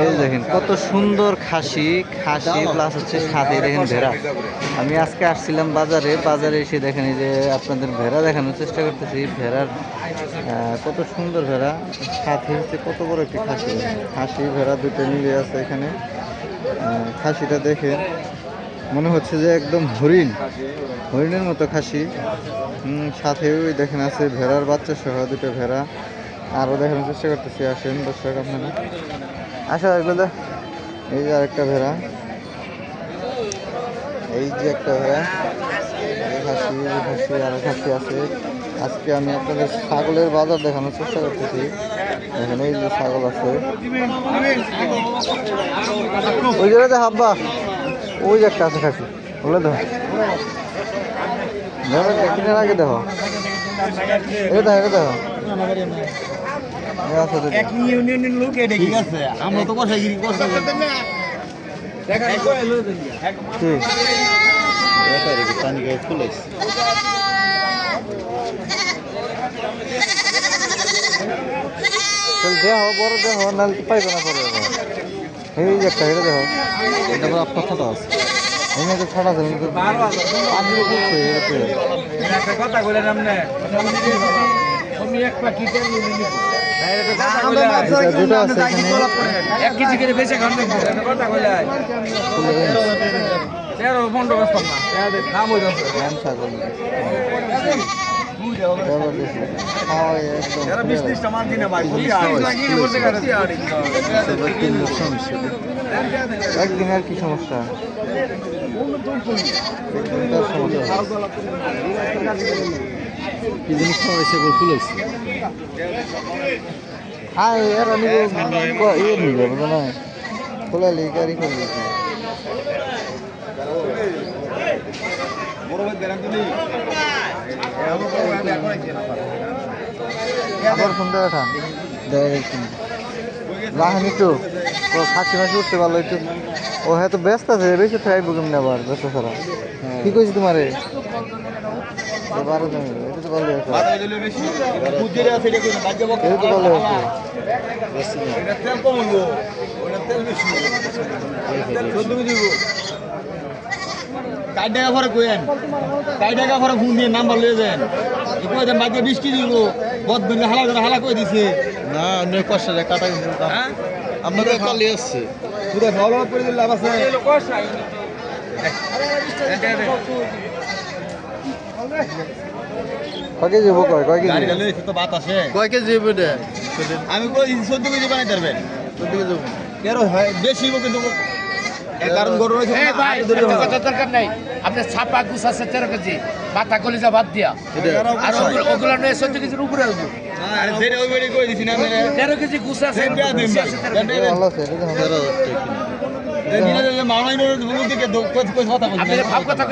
এই দেখেন কত সুন্দর খাসি প্লাস হচ্ছে সাথে দেখেন ভেড়া। আমি আজকে আসছিলাম বাজারে এসে দেখেন এই যে আপনাদের ভেড়া দেখানোর চেষ্টা করতেছি। ভেড়ার কত সুন্দর ভেড়া, সাথে হচ্ছে কত বড় একটি খাসি ভেড়া দুটো মিলে আছে এখানে। খাসিটা দেখে মনে হচ্ছে যে একদম হরিণের মতো খাসি। সাথেও দেখেন আছে ভেড়ার বাচ্চা সহ দুটো ভেড়া। আরও দেখানোর চেষ্টা করতেছি, আসেন দর্শক আপনারা আসা এগুলো। এই যে আরেকটা ভেড়া, এই যে একটা ভেড়া, খাসি আরো খাসি আছে। আজকে আমি আপনাদের ছাগলের বাজার দেখানোর চেষ্টা করতেছি। এখানে এই যে ছাগল আছে, ওই জায়গাতে হাব্বা, ওই যে একটা আছে খাসি, বলে দেখো কিনার আগে দেখো, এটা দেখো আমরা তো কষাইগিরি পানি গায়ে ফুল দেহ বড় দেহ নাহলে তো পাইবে না পরে। এই যে একটা এটা দেখো, এটা আপনার ছাটা আছে, এমনি তো ছাড়া আছে কথা বলেন আপনি একদিন আর কি সমস্যা, কি জিনিস খাওয়াইছে ফুল হয়েছে। হ্যাঁ এরা নিবে না খোলালি গাড়ি করবে। আবার ফোন দেওয়া রাহান একটু খাসি মাসি উঠতে পারলো একটু। ও হ্যাঁ তো ব্যস্ত আছে, বেশি ফ্রাইব কেমনি আবার ব্যস্ত ছাড়া। কি কইছি তোমারে নাম্বার লিয়ে যান বাকি 20 কেজি হালা করে দিছে না কষ্ট কাটা আপনাদের কালি আসছে পুরো ভালো করে দিলে লাভ আছে। কয় কেজি কয় কেজি আমি 14 কেজি বানাই পারবেন। 14 কেজি বেশি কিন্তু কারণ গরু দরকার নাই। আপনার ছাপা গুছ আছে 13 কেজি, মাথা কলিজা ভাত দিয়া আর ওগুলো 14 কেজির উপরে আসবো। 13 কেজি গুছ আছে মামাই কথা